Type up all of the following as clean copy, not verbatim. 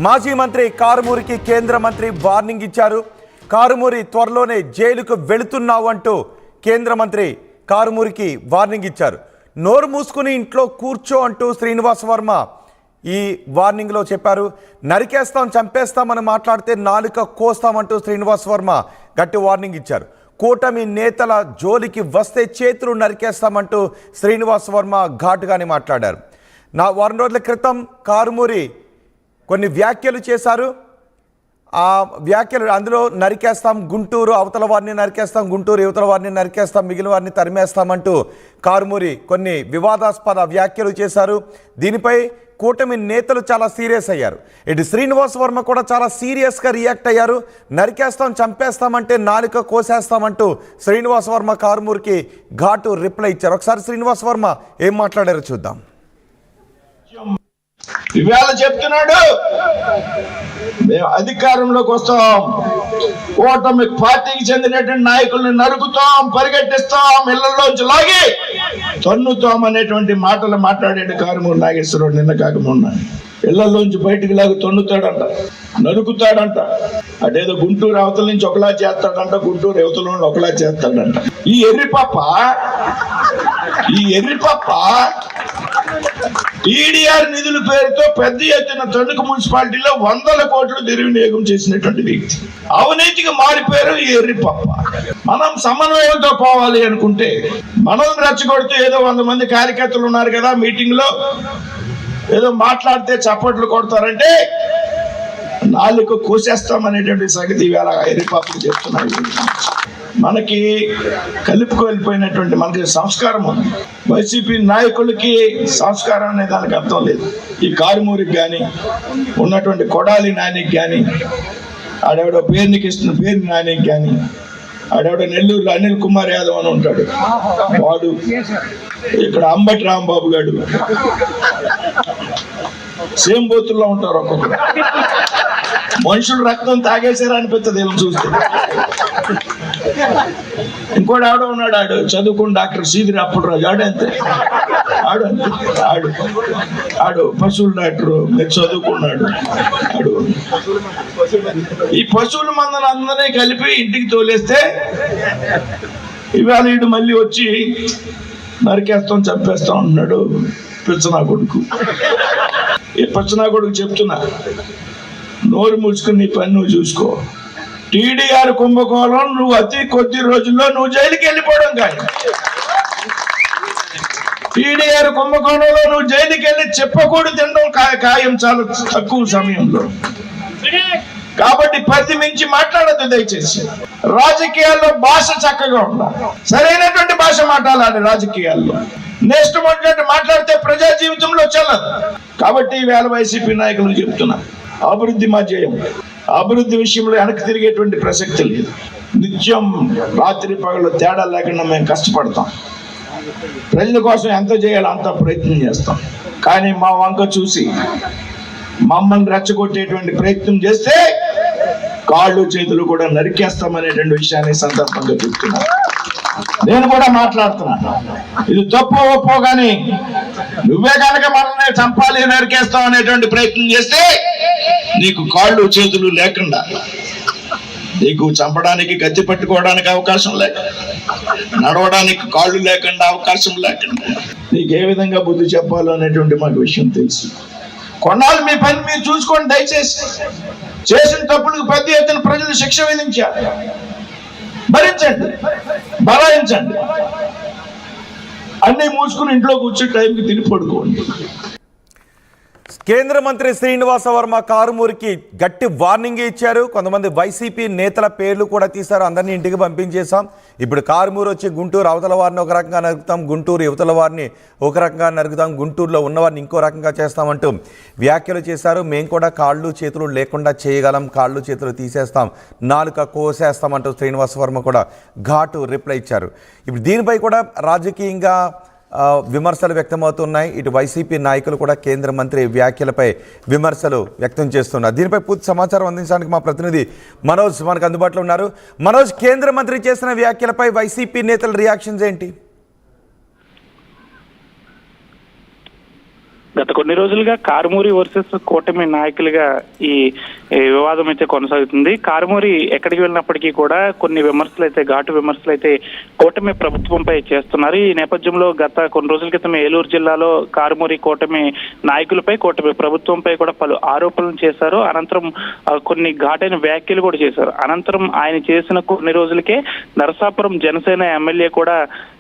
మాజీ మంత్రి కారుమూరికి కేంద్ర మంత్రి వార్నింగ్ ఇచ్చారు. కారుమూరి త్వరలోనే జైలుకు వెళుతున్నావు అంటూ కేంద్ర మంత్రి కారుమూరికి వార్నింగ్ ఇచ్చారు. నోరు మూసుకుని ఇంట్లో కూర్చో అంటూ శ్రీనివాస్ వర్మ ఈ వార్నింగ్లో చెప్పారు. నరికేస్తాం చంపేస్తామని మాట్లాడితే నాలుక కోస్తామంటూ శ్రీనివాస్ వర్మ గట్టి వార్నింగ్ ఇచ్చారు. కూటమి నేతల జోలికి వస్తే చేతులు నరికేస్తామంటూ శ్రీనివాస్ వర్మ ఘాటుగానే మాట్లాడారు. వారం రోజుల క్రితం కారుమూరి కొన్ని వ్యాఖ్యలు చేశారు. ఆ వ్యాఖ్యలు అందులో నరికేస్తాం, గుంటూరు అవతల వారిని నరికేస్తాం, గుంటూరు యువతల వారిని నరికేస్తాం, మిగిలిన వారిని తరిమేస్తామంటూ కారుమూరి కొన్ని వివాదాస్పద వ్యాఖ్యలు చేశారు. దీనిపై కూటమి నేతలు చాలా సీరియస్ అయ్యారు. ఇటు శ్రీనివాస్ వర్మ కూడా చాలా సీరియస్గా రియాక్ట్ అయ్యారు. నరికేస్తాం చంపేస్తామంటే నాలుక కోసేస్తామంటూ శ్రీనివాస్ వర్మ కారుమూరికి ఘాటు రిప్లై ఇచ్చారు. ఒకసారి శ్రీనివాస్ వర్మ ఏం మాట్లాడారో చూద్దాం. ఇవాళ చెప్తున్నాడు మేము అధికారంలోకి వస్తాం, కూటమి పార్టీకి చెందినటువంటి నాయకుల్ని నరుకుతాం, పరిగెట్టిస్తాం, ఇళ్లలోంచి లాగి తన్నుతాం అనేటువంటి మాటలు మాట్లాడాడు కారుమూరి నాగేశ్వరరావు. నిన్న కాకమున్నా ఇళ్లలోంచి బయటికి లాగి తన్నుతాడంట, నరుకుతాడంట. అదేదో గుంటూరు అవతల నుంచి ఒకలా చేస్తాడంట, గుంటూరు యువతల నుండి ఒకలా చేస్తాడంట. ఈ ఎర్రిపప్ప టీడీఆర్ నిధుల పేరుతో పెద్ద ఎత్తున తణుకు మున్సిపాలిటీలో 100 కోట్లు దుర్వినియోగం చేసినటువంటి వ్యక్తి. అవినీతికి మారిపోయారు ఈ ఎర్రిపప్ప. మనం సమన్వయంతో పోవాలి అనుకుంటే మనల్ని రెచ్చగొడుతూ ఏదో 100 మంది కార్యకర్తలు ఉన్నారు కదా మీటింగ్ లో, ఏదో మాట్లాడితే చప్పట్లు కొడతారంటే నాలుగు కోసేస్తామనేటువంటి సంగతి ఇవాళ ఎర్రిపప్పకి చెప్తున్నాయి. మనకి కలుపుకు వెళ్ళిపోయినటువంటి మనకి సంస్కారం ఉంది. వైసీపీ నాయకులకి సంస్కారం అనే దానికి అర్థం లేదు. ఈ కారుమూరికి కానీ ఉన్నటువంటి కొడాలి నానికి కానీ, ఆడెవడో పేరునికి ఇస్తున్న పేరు నానికి కానీ, ఆడెవడో నెల్లూరులో అనిల్ కుమార్ యాదవ్ అని ఉంటాడు వాడు, ఇక్కడ అంబటి రాంబాబు గారు, సేమ్ బూతుల్లో ఉంటారు. ఒక్కొక్కరు మనుషులు రక్తం తాగేసారు అనిపిస్తుంది వీళ్ళని చూస్తే. ఇంకోటి ఆడ ఉన్నాడు, ఆడు చదువుకుని డాక్టర్ సీదిరి అప్పుడురాజు, ఆడు పశువుల డాక్టరు, మీరు చదువుకున్నాడు. ఈ పశువుల మందను అందరినీ కలిపి ఇంటికి తోలేస్తే ఇవాళ వీడు మళ్ళీ వచ్చి నరికేస్తాం చంపేస్తాం అంటున్నాడు. పిచ్చనా కొడుకు, ఈ పిచ్చనా కొడుకు చెప్తున్నా, నోరు మూసుకుని నీ పని నువ్వు చూసుకో. టీడీఆర్ కుంభకోణం నువ్వు అతి కొద్ది రోజుల్లో నువ్వు జైలుకి వెళ్ళిపోవడం కానీ, టీడీఆర్ కుంభకోణంలో నువ్వు జైలుకి వెళ్ళి చెప్పకూడదు తినడం ఖాయం చాలా తక్కువ సమయంలో. కాబట్టి పరిధి మించి మాట్లాడద్దు దయచేసి. రాజకీయాల్లో భాష చక్కగా ఉండాలి, సరైనటువంటి భాష మాట్లాడాలి రాజకీయాల్లో. నెక్స్ట్ మాట్లాడితే ప్రజా జీవితంలో చెల్లదు. కాబట్టి ఈవేళ వైసీపీ నాయకులు చెప్తున్నా, అభివృద్ధి మా జయం. అభివృద్ధి విషయంలో వెనక్కి తిరిగేటువంటి ప్రసక్తి లేదు. నిత్యం రాత్రి పగలు తేడా లేకుండా మేము కష్టపడతాం. ప్రజల కోసం ఎంత చేయాలో అంత ప్రయత్నం చేస్తాం. కానీ మా వంక చూసి మమ్మల్ని రెచ్చగొట్టేటువంటి ప్రయత్నం చేస్తే కాళ్ళు చేతులు కూడా నరికేస్తామనేటువంటి విషయాన్ని సందర్భంగా చెప్తున్నాను. నేను కూడా మాట్లాడుతున్నాను. ఇది తప్పు ఒప్పో కానీ నువ్వే కనుక మనల్ని చంపాలి నరికేస్తాం అనేటువంటి ప్రయత్నం చేస్తే నీకు కాళ్ళు చేతులు లేకుండా, నీకు చంపడానికి కత్తి పట్టుకోవడానికి అవకాశం లేక, నడవడానికి కాళ్ళు లేకుండా అవకాశం లేకుండా నీకు ఏ విధంగా బుద్ధి చెప్పాలో అనేటువంటి మాకు విషయం తెలుసు. కొన్నాళ్ళు మీ పని మీరు చూసుకోండి దయచేసి. చేసిన తప్పులకు పెద్ద ఎత్తున ప్రజలు శిక్ష విధించారు, భరించండి, బలాయించండి. అన్నీ మూసుకుని ఇంట్లో కూర్చొని టైంకి తిని పడుకోండి. కేంద్ర మంత్రి శ్రీనివాస వర్మ కారుమూరికి గట్టి వార్నింగ్ ఇచ్చారు. కొంతమంది వైసీపీ నేతల పేర్లు కూడా తీశారు, అందరినీ ఇంటికి పంపించేశాం. ఇప్పుడు కారుమూరు వచ్చి గుంటూరు అవతల వారిని ఒక రకంగా నరుకుతాం, గుంటూరు యువతల వారిని ఒక రకంగా నరుకుతాం, గుంటూరులో ఉన్నవారిని ఇంకో రకంగా చేస్తామంటూ వ్యాఖ్యలు చేశారు. మేము కూడా కాళ్ళు చేతులు లేకుండా చేయగలం, కాళ్ళు చేతులు తీసేస్తాం, నాలుక కోసేస్తామంటూ శ్రీనివాస వర్మ కూడా ఘాటు రిప్లై ఇచ్చారు. ఇప్పుడు దీనిపై కూడా రాజకీయంగా విమర్శలు వ్యక్తమవుతున్నాయి. ఇటు వైసీపీ నాయకులు కూడా కేంద్ర మంత్రి వ్యాఖ్యలపై విమర్శలు వ్యక్తం చేస్తున్నారు. దీనిపై పూర్తి సమాచారం అందించడానికి మా ప్రతినిధి మనోజ్ మనకు అందుబాటులో ఉన్నారు. మనోజ్, కేంద్ర మంత్రి చేసిన వ్యాఖ్యలపై వైసీపీ నేతల రియాక్షన్స్ ఏంటి? గత కొన్ని రోజులుగా కారుమూరి వర్సెస్ కూటమి నాయకులుగా ఈ వివాదం అయితే కొనసాగుతుంది. కారుమూరి ఎక్కడికి వెళ్ళినప్పటికీ కూడా కొన్ని విమర్శలు అయితే ఘాటు విమర్శలు అయితే కూటమి ప్రభుత్వంపై చేస్తున్నారు. ఈ నేపథ్యంలో గత కొన్ని రోజుల క్రితం ఏలూరు జిల్లాలో కారుమూరి కూటమి నాయకులపై కూటమి ప్రభుత్వంపై కూడా పలు ఆరోపణలు చేశారు. అనంతరం కొన్ని ఘాటైన వ్యాఖ్యలు కూడా చేశారు. అనంతరం ఆయన చేసిన కొన్ని రోజులకే నరసాపురం జనసేన ఎమ్మెల్యే కూడా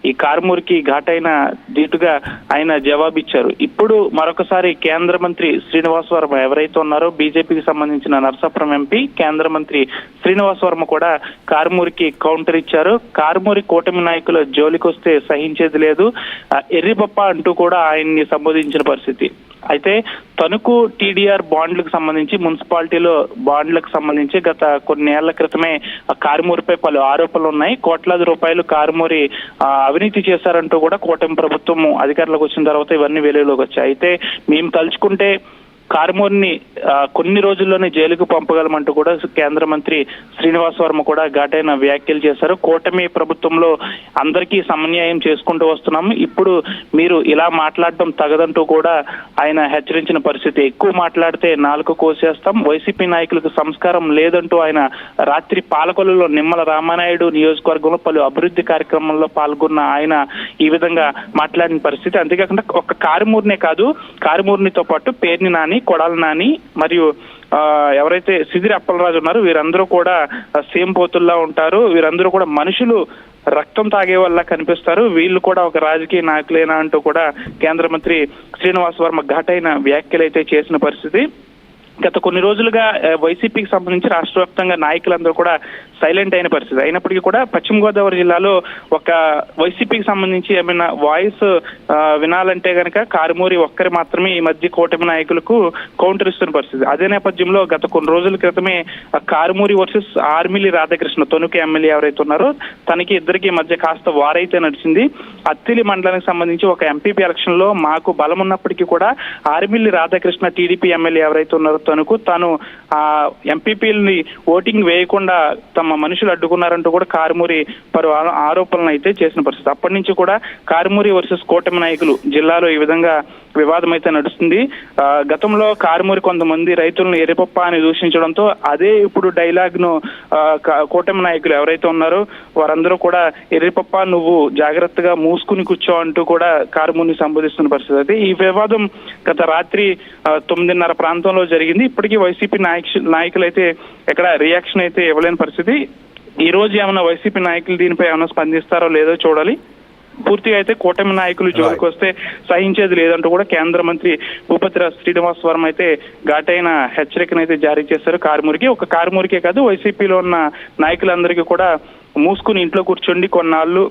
ఈ కారుమూరికి ఘాటైన ధీటుగా ఆయన జవాబిచ్చారు. ఇప్పుడు మరొకసారి కేంద్ర మంత్రి శ్రీనివాస్ వర్మ ఎవరైతే ఉన్నారో బీజేపీకి సంబంధించిన నరసాపురం ఎంపీ కేంద్ర మంత్రి శ్రీనివాస్ వర్మ కూడా కారుమూరికి కౌంటర్ ఇచ్చారు. కారుమూరి కూటమి నాయకుల జోలికొస్తే సహించేది లేదు, ఎర్రిపప్ప అంటూ కూడా ఆయన్ని సంబోధించిన పరిస్థితి. అయితే తణుకు టీడీఆర్ బాండ్లకు సంబంధించి మున్సిపాలిటీలో బాండ్లకు సంబంధించి గత కొన్నేళ్ల క్రితమే కారుమూరిపై పలు ఆరోపణలు ఉన్నాయి. కోట్లాది రూపాయలు కారుమూరి అవినీతి చేశారంటూ కూడా కూటమి ప్రభుత్వం అధికారంలోకి వచ్చిన తర్వాత ఇవన్నీ వెలుగులోకి వచ్చాయి. అయితే మేము తలుచుకుంటే కారుమూరిని కొన్ని రోజుల్లోనే జైలుకు పంపగలమంటూ కూడా కేంద్ర మంత్రి శ్రీనివాస్ వర్మ కూడా ఘాటైన వ్యాఖ్యలు చేశారు. కూటమి ప్రభుత్వంలో అందరికీ సమన్యాయం చేసుకుంటూ వస్తున్నాము, ఇప్పుడు మీరు ఇలా మాట్లాడడం తగదంటూ కూడా ఆయన హెచ్చరించిన పరిస్థితి. ఎక్కువ మాట్లాడితే నాలుక కోసేస్తాం, వైసీపీ నాయకులకు సంస్కారం లేదంటూ ఆయన రాత్రి పాలకొల్లులో నిమ్మల రామానాయుడు నియోజకవర్గంలో పలు అభివృద్ధి కార్యక్రమంలో పాల్గొన్న ఆయన ఈ విధంగా మాట్లాడిన పరిస్థితి. అంతేకాకుండా ఒక కారుమూరినే కాదు, కారుమూరినితో పాటు పేర్ని నాని, కొడాలి నాని మరియు ఎవరైతే సిదిరి అప్పలరాజు ఉన్నారో వీరందరూ కూడా సేమ్ పోతుల్లా ఉంటారు. వీరందరూ కూడా మనుషులు రక్తం తాగే వల్ల కనిపిస్తారు, వీళ్ళు కూడా ఒక రాజకీయ నాయకులేనా అంటూ కూడా కేంద్ర మంత్రి శ్రీనివాస్ వర్మ ఘాటైన వ్యాఖ్యలు అయితే చేసిన పరిస్థితి. గత కొన్ని రోజులుగా వైసీపీకి సంబంధించి రాష్ట్ర వ్యాప్తంగా నాయకులందరూ కూడా సైలెంట్ అయిన పరిస్థితి. అయినప్పటికీ కూడా పశ్చిమ గోదావరి జిల్లాలో ఒక వైసీపీకి సంబంధించి ఏమైనా వాయిస్ వినాలంటే గనక కారుమూరి ఒక్కరి మాత్రమే ఈ మధ్య కూటమి నాయకులకు కౌంటర్ ఇస్తున్న పరిస్థితి. అదే నేపథ్యంలో గత కొన్ని రోజుల క్రితమే కారుమూరి వర్సెస్ ఆర్మిలి రాధాకృష్ణ తణుకు ఎమ్మెల్యే ఎవరైతే ఉన్నారో తనకి ఇద్దరికి మధ్య కాస్త వారైతే నడిచింది. అత్తిలి మండలానికి సంబంధించి ఒక ఎంపీపీ ఎలక్షన్ లో మాకు బలం ఉన్నప్పటికీ కూడా ఆర్మిలి రాధాకృష్ణ టీడీపీ ఎమ్మెల్యే ఎవరైతే ఉన్నారో తనకు తాను ఆ ఎంపీపీలని ఓటింగ్ వేయకుండా తమ మనుషులు అడ్డుకున్నారంటూ కూడా కారుమూరి పలు ఆరోపణలు అయితే చేసిన పరిస్థితి. అప్పటి నుంచి కూడా కారుమూరి వర్సెస్ కూటమి నాయకులు జిల్లాలో ఈ విధంగా వివాదం అయితే నడుస్తుంది. గతంలో కారుమూరి కొంతమంది రైతులను ఎర్రిపప్ప అని దూషించడంతో అదే ఇప్పుడు డైలాగ్ ను కూటమి నాయకులు ఎవరైతే ఉన్నారో వారందరూ కూడా ఎర్రిపప్ప నువ్వు జాగ్రత్తగా మూసుకుని కూర్చో అంటూ కూడా కారుమూరిని సంబోధిస్తున్న పరిస్థితి. అయితే ఈ వివాదం గత రాత్రి 9:30 ప్రాంతంలో జరిగింది. ఇప్పటికీ వైసీపీ నాయకులు అయితే ఎక్కడ రియాక్షన్ అయితే ఇవ్వలేని పరిస్థితి. ఈ రోజు ఏమైనా వైసీపీ నాయకులు దీనిపై ఏమైనా స్పందిస్తారో లేదో చూడాలి. పూర్తిగా అయితే కూటమి నాయకులు జోలికి వస్తే సహించేది లేదంటూ కూడా కేంద్ర మంత్రి భూపతిరాజు శ్రీనివాస్ వర్మ అయితే ఘాటైన హెచ్చరికనైతే జారీ చేశారు కారుమూరికి. ఒక కారుమూరికే కాదు వైసీపీలో ఉన్న నాయకులందరికీ కూడా మూసుకుని ఇంట్లో కూర్చోండి, కొన్నాళ్ళు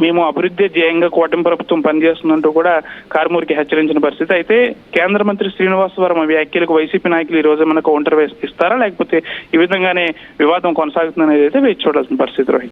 మేము అభివృద్ధి ధ్యేయంగా కూటమి ప్రభుత్వం పనిచేస్తుందంటూ కూడా కారుమూరికి హెచ్చరించిన పరిస్థితి. అయితే కేంద్ర మంత్రి శ్రీనివాస్ వర్మ వ్యాఖ్యలకు వైసీపీ నాయకులు ఈ రోజు మనకు కౌంటర్ ఇస్తారా లేకపోతే ఈ విధంగానే వివాదం కొనసాగుతుందనేది అయితే వేచి చూడాల్సిన పరిస్థితి.